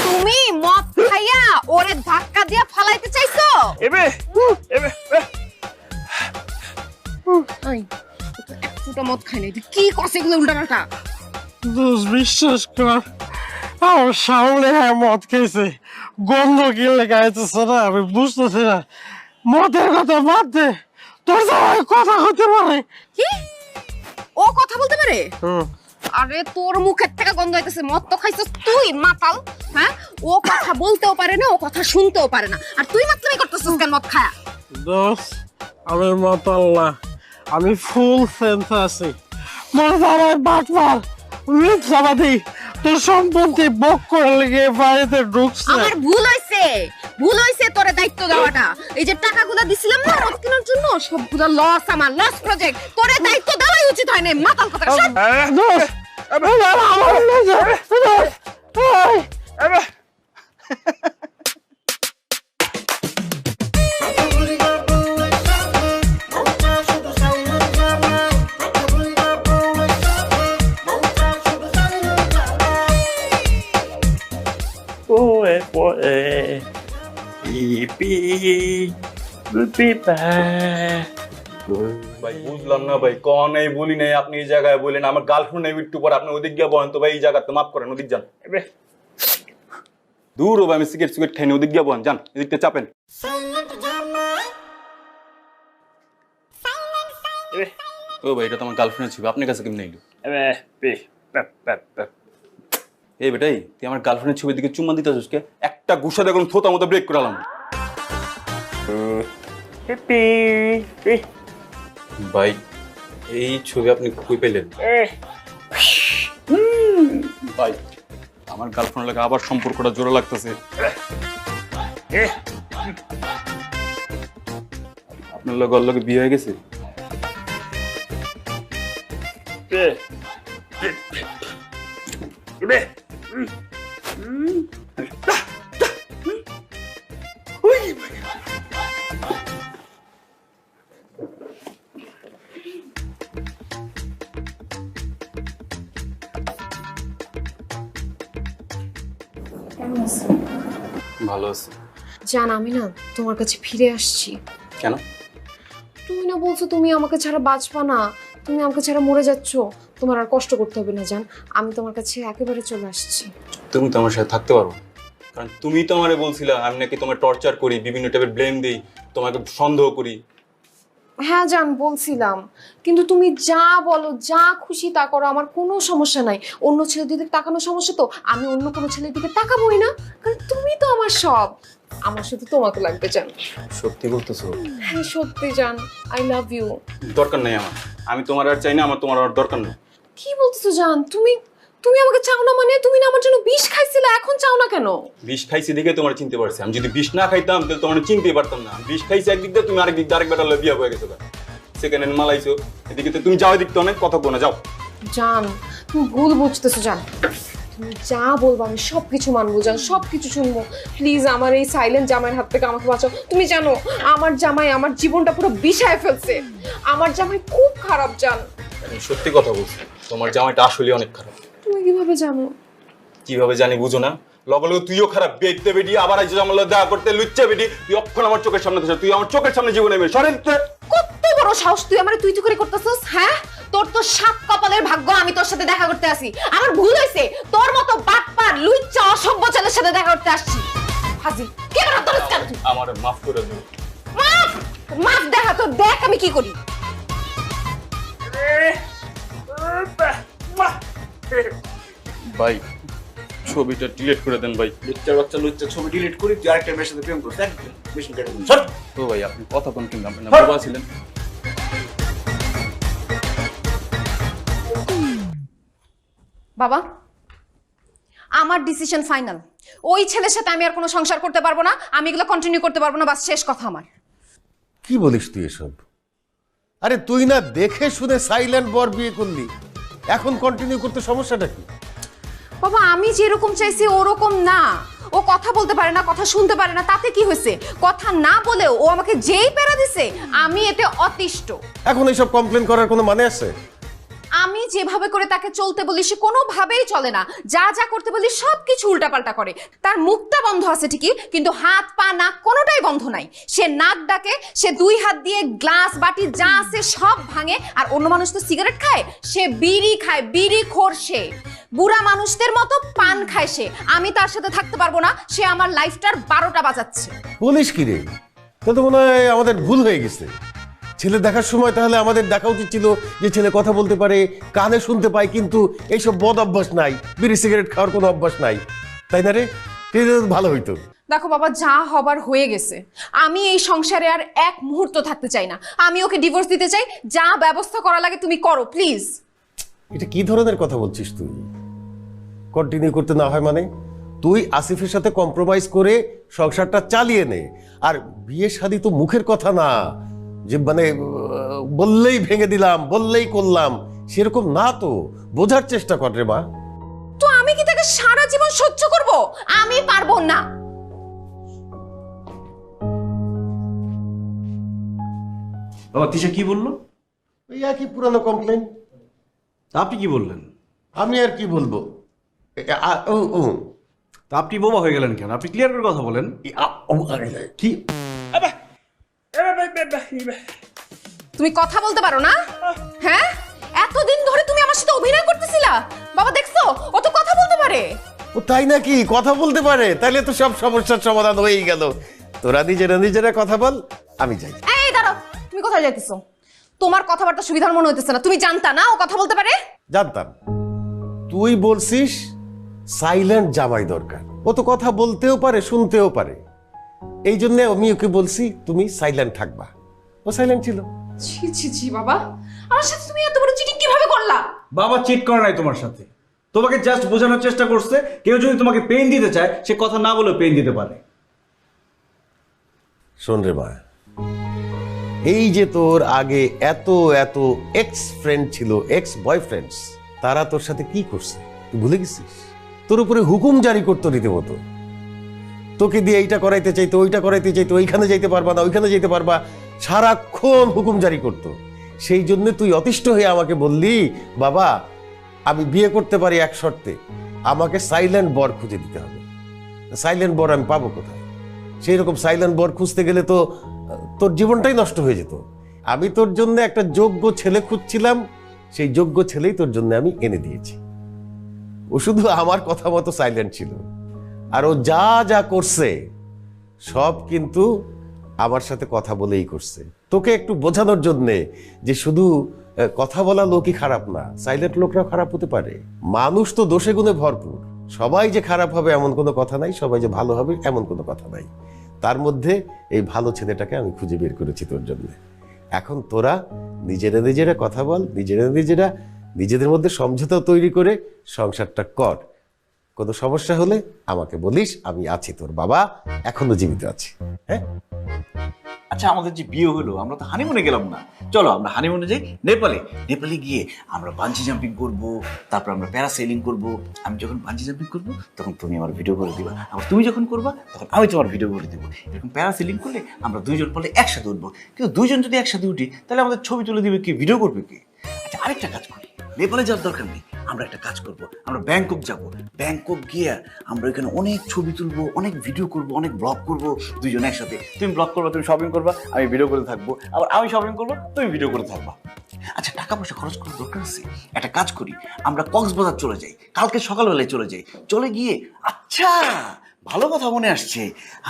তুমি মদ খাইয়া ওরে ধাক্কা দিয়া ফালাইতে চাইছো? এই এক ফুটা মদ খাই নাই, তুই কি করছিস এগুলো উল্টাপাল্টা? দোষ বিশ্বাস কর, আমার সামনে মদ খেয়েছে, গন্ধ কি লেগাইতেছে না আমি বুঝতেছি না। মদের কথা বাদ দে, তোর জামাই কথা হতে পারে। কি ও কথা বলতে পারে? আরে তোর মুখের থেকে গন্ধ হইতেছে, মদ তো খাইছিস তুই মাতাল। হ্যাঁ, ও কথা বলতেও পারে না, ও কথা শুনতেও পারে না, আর তুই মাতলামি করতেছিস কেন মদ খায়া? দোষ আমি মাতাল না, আমি ফুল সেন্স আছি। মনে জামাই বাটবার মিথ্যাবাদী, তোর সম্পত্তি বক করে লেগে বাড়িতে ঢুকছে। আমার ভুল হইছে তোরে দায়িত্ব দেওয়াটা। এই যে টাকাগুলো দিছিলাম না মদ কেনার জন্য, সবগুলো লস, আমার লস প্রজেক্ট। তোরে দায়িত্ব দেওয়াই উচিত হয় না, মাতাল কথা। দোষ ভাই বুঝলাম না ভাই, কন এই বলি নাই, আপনি এই জায়গায় বলেন আমার গার্লফ্রেন্ড নেই একটু পর, আপনি ওদিক গিয়ে বলেন তো ভাই, এই জায়গাতে মাফ করেন, ওদিক যান। দূর ভাই, আমি সিগারেট খাইনি, ওদিক গিয়ে বলেন, যান এদিকটা চাপেন। ও ভাই, এটা তো আমার গার্লফ্রেন্ড ছিল, আপনার কাছে কেমন এলো? এই বেটাই, তুই আমার গার্লফ্রেন্ডের ছবির দিকে চুম্মা দিতে আসিস কে? একটা গুসা দেখুন থোতা মতো ব্রেক করালাম। ভাই এই ছবি আপনি কই পেলেন? ভাই আমার গার্লফ্রেন্ড লাগে আবার সম্পর্কটা জোরে লাগতেছে। আপনার লগে বিয়ে হয়ে গেছে? ভালো আছে। জান, আমি না তোমার কাছে ফিরে আসছি। কেন? তুমি না বলছো তুমি আমাকে ছাড়া বাঁচবা না, তুমি আমাকে ছাড়া মরে যাচ্ছ, তোমার আর কষ্ট করতে হবে না জান, আমি তোমার কাছে একেবারে চলে আসছি। তুমি তো আমার সাথে থাকতে পারো, কারণ তুমি তো আমারে বলছিলা আমি নাকি তোমার টর্চার করি, বিভিন্ন টাইপের ব্লেম দিই, তোমাকে সন্দেহ করি। হ্যাঁ জান, বলছিলাম, কিন্তু তুমি যা বলো, যা খুশি তা করো, আমার কোনো সমস্যা নাই। অন্য ছেলের দিকে তাকানোর সমস্যা তো, আমি অন্য কোনো ছেলের দিকে তাকাবোই না, কারণ তুমি তো আমার সব। আমার শুধু তোমাকে লাগবে জান। সত্যি বলতেছো? হ্যাঁ সত্যি জান, আই লাভ ইউ। দরকার নাই আমার, আমি তোমার আর চাই না, আমার তোমার আর দরকার নেই। কি বলতেছো জান? তুমি আমাকে চাও না মানে? তুমি না আমার জন্য বিষ খাইছিলে, এখন চাও না কেন? বিষ খাইছি দেখে তোমার চিনতে পারছি, আমি যদি বিষ না খাইতাম তাহলে তোমার চিনতেই পারতাম না। বিষ খাইছি একদিক দিয়ে, তুমি আরেক দিক দিয়ে আরেক বেটার বিয়ে হয়ে গেছো, সেকেন্ড হ্যান্ড মালাইছো, এদিকে তো তুমি যাও, এদিক তো অনেক কথা বলো না, যাও। জান তুমি ভুল বুঝতেছো জান, তুমি যা বলবো আমি সবকিছু মানবো জান, সবকিছু শুনবো। প্লিজ আমার এই সাইলেন্ট জামাইয়ের হাত থেকে আমাকে বাঁচাও। তুমি জানো আমার জামাই আমার জীবনটা পুরো বিষায় ফেলছে, আমার জামাই খুব খারাপ জান। আমি সত্যি কথা বলছি, তোমার জামাইটা আসলে অনেক খারাপ। তুমি কিভাবে জানো? কিভাবে জানি বুঝো না? লগে লগে তুইও খারাপ, বেইতে বেডি, আবার আইছো আমার লগে দেখা করতে, লুচ্চা বেডি, তুই অক্ষণ আমার চোখের সামনে থেকে, তুই আমার চোখের সামনে জীবনে মেয়ে সরেন। কত বড় সাহস তুই আমারে তুই করে করতেছস? হ্যাঁ, তোর তো সাত কপালের ভাগ্য আমি তোর সাথে দেখা করতে আসি। আমার ভুল হইছে, তোর মতো বাটপার লুচ্চা অসভ্য ছেলের সাথে দেখা করতে আসছি। হাজি কে বড় তোর কাজ? আমারে মাফ করে দিও। মাফ দেখা তো, দেখ আমি কি করি। ভাই ছবিটা ডিলিট করে দেন ভাই। লুচ্চা ছবি ডিলিট করি, তুই আরেকটা মেয়ের সাথে প্রেম করছিস, মিশন কেটে দিন। তো ভাই আপনি কথা কোন কিন্তু আপনি না বাবা ছিলেন। বাবা, আমার ডিসিশন ফাইনাল। ওই ছেলের সাথে আমি আর কোনো সংসার করতে পারবো না, আমি এগুলো কন্টিনিউ করতে পারবো না, বাস শেষ কথা আমার। কি বলিস তুই এসব? আরে তুই না দেখে শুনে সাইলেন্ট বর বিয়ে করলি, এখন কন্টিনিউ করতে সমস্যাটা কি? বাবা আমি যেরকম চাইছি ওরকম না, ও কথা বলতে পারে না, কথা শুনতে পারে না, তাতে কি হয়েছে? কথা না বলেও ও আমাকে যেই প্যারা দিছে আমি এতে অতিষ্ঠ। এখন এইসব কমপ্লেন করার কোনো মানে আছে? আমি যেভাবে করে তাকে চলতে বলি সে কোনোভাবেই চলে না, যা যা করতে বলি সবকিছু উল্টাপাল্টা করে। তার মুখটা বন্ধ আছে ঠিকই, কিন্তু হাত পা নাক কোনোটাই বন্ধ নাই। সে নাক ডাকে, সে 2 হাত দিয়ে গ্লাস বাটি যা আছে সব ভাঙে। আর অন্য মানুষ তো সিগারেট খায়, সে বিড়ি খায়, বিড়ি খোর। সে বুড়া মানুষদের মতো পান খায়। সে, আমি তার সাথে থাকতে পারবো না। সে আমার লাইফটার 12টা বাজাচ্ছে। বলিস কি রে? তা তো মনে হয় আমাদের ভুল হয়ে গেছে। ছেলে দেখার সময় তাহলে আমাদের দেখা উচিত ছিল যে ছেলে কথা বলতে পারে, কানে শুনতে পায়, কিন্তু এইসব বদ অভ্যাস নাই, বিড়ি সিগারেট খাওয়ার কোনো অভ্যাস নাই, তাই না রে? ভালো হইতো। দেখো বাবা, যা হবার হয়ে গেছে। আমি এই সংসারে আর এক মুহূর্ত থাকতে চাই না। আমি ওকে ডিভোর্স দিতে চাই। যা ব্যবস্থা করা লাগে তুমি করো প্লিজ। এটা কি ধরনের কথা বলছিস তুই? কন্টিনিউ করতে না হয় মানে? তুই আসিফের সাথে কম্প্রোমাইজ করে সংসারটা চালিয়ে নে। আর বিয়ে শাদী তো মুখের কথা না যে মানে বললেই ভেঙে দিলাম, বললেই করলাম, সেরকম না তো। বোঝার চেষ্টা কর রে মা। তো আমি কি তাকে সারা জীবন সহ্য করব? আমি পারবো না। বাবা তিশা কি বললো? ওই একই পুরানো কমপ্লেন। আপনি কি বললেন? আমি আর কি বলবো? তা আপনি বোবা হয়ে গেলেন কেন? আপনি ক্লিয়ার করে কথা বলেন। কি তুমি কথা বলতে পারো না? হ্যাঁ, এতদিন ধরে তুমি আমার সাথে অভিনয় করতেছিলা। বাবা দেখছো, ও তো কথা বলতে পারে। ও তাই নাকি? কথা বলতে পারে? তাহলে তো সব সমস্যার সমাধান হয়েই গেল। তোরা নিজেরা কথা বল, আমি যাই। এই দাঁড়াও, তুমি কোথায় যাইতেছো? তোমার কথাবার্তা সুবিধার মনে হইতেছে না। তুমি জানতা না ও কথা বলতে পারে? জানতাম। তুই বলছিস সাইলেন্ট জামাই দরকার। ও তো কথা বলতেও পারে, শুনতেও পারে। এই জন্য আমি ওকে বলছি তুমি সাইলেন্ট থাকবা। ও সাইলেন্ট ছিল। ছি ছি ছি বাবা, আমার সাথে তুমি এত বড় চিটিং কিভাবে করলা? বাবা চিট করে নাই তোমার সাথে, তোমাকে জাস্ট বোঝানোর চেষ্টা করছে। কেউ যদি তোমাকে পেইন দিতে চায়, সে কথা না বলে পেইন দিতে পারে। শোন রে মা, এই যে তোর আগে এত এত এক্স ফ্রেন্ড ছিল, এক্স বয়ফ্রেন্ডস, তারা তোর সাথে কি করছে তুই ভুলে গেছিস? তোর উপরে হুকুম জারি করতো রীতিমতো। তোকে দিয়ে এইটা করাইতে চাইতো, ওইটা করাইতে চাইতো, ওইখানে যাইতে পারবা না, ওইখানে যাইতে পারবা, সারাক্ষণ হুকুম জারি করতো। সেই জন্য তুই অতিষ্ঠ হয়ে আমাকে বললি, বাবা আমি বিয়ে করতে পারি এক শর্তে, আমাকে সাইলেন্ট বর খুঁজে দিতে হবে। সাইলেন্ট বর আমি পাবো কোথায়? সেই রকম সাইলেন্ট বর খুঁজতে গেলে তো তোর জীবনটাই নষ্ট হয়ে যেত। আমি তোর জন্য একটা যোগ্য ছেলে খুঁজছিলাম, সেই যোগ্য ছেলেই তোর জন্য আমি এনে দিয়েছি। ও শুধু আমার কথা মতো সাইলেন্ট ছিল। আর ও যা যা করছে সব কিন্তু আমার সাথে কথা বলেই করছে। তোকে একটু বোঝানোর জন্যে যে শুধু কথা বলা লোকই খারাপ না, সাইলেন্ট লোকরাও খারাপ হতে পারে। মানুষ তো দোষে গুণে ভরপুর। সবাই যে খারাপ হবে এমন কোনো কথা নাই, সবাই যে ভালো হবে এমন কোনো কথা নাই। তার মধ্যে এই ভালো ছেলেটাকে আমি খুঁজে বের করেছি তোর জন্য। এখন তোরা নিজেরা কথা বল, নিজেদের মধ্যে সমঝোতা তৈরি করে সংসারটা কর। কোনো সমস্যা হলে আমাকে বলিস, আমি আছি, তোর বাবা এখনো জীবিত আছে। হ্যাঁ আচ্ছা, আমাদের যে বিয়ে হলো, আমরা তো হানিমুনে গেলাম না। চলো আমরা হানিমুনে যাই নেপালে গিয়ে আমরা বাঞ্জি জাম্পিং করব, তারপর আমরা প্যারাসেলিং করব। আমি যখন বাঞ্জি জাম্পিং করব তখন তুমি আমার ভিডিও করে দিবা, আবার তুমি যখন করবা তখন আমি তোমার ভিডিও করে দেবো। এরকম প্যারাসেলিং করলে আমরা দুইজন পড়লে একসাথে উঠবো। কিন্তু দুইজন যদি একসাথে উঠি তাহলে আমাদের ছবি তুলে দিবে কি, ভিডিও করবে কি? আচ্ছা আরেকটা কাজ করি, নেপালে যাওয়ার দরকার নেই, আমরা একটা কাজ করব, আমরা ব্যাংকক যাব। ব্যাংকক গিয়ে আমরা ওইখানে অনেক ছবি তুলবো, অনেক ভিডিও করব, অনেক ব্লগ করব দুইজন একসাথে। তুমি ব্লগ করবা, তুমি শপিং করবা, আমি ভিডিও করে থাকবো, আবার আমি শপিং করবো, তুমি ভিডিও করে থাকবা। আচ্ছা টাকা পয়সা খরচ করার দরকার আছে, একটা কাজ করি, আমরা কক্সবাজার চলে যাই, কালকে সকালবেলায় চলে যাই। চলে গিয়ে আচ্ছা ভালো কথা মনে আসছে,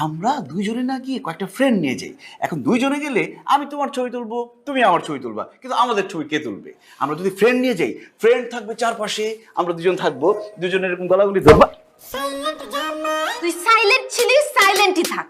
আমরা দুইজনে না গিয়ে কয়েকটা ফ্রেন্ড নিয়ে যাই। এখন দুইজনে গেলে আমি তোমার ছবি তুলবো, তুমি আমার ছবি তুলবা, কিন্তু আমাদের ছবি কে তুলবে? আমরা যদি ফ্রেন্ড নিয়ে যাই, ফ্রেন্ড থাকবে চারপাশে, আমরা দুজন থাকবো, দুজনের এরকম গলাগুলি ধরবা। তুই সাইলেন্ট ছিলি, সাইলেন্টই থাক।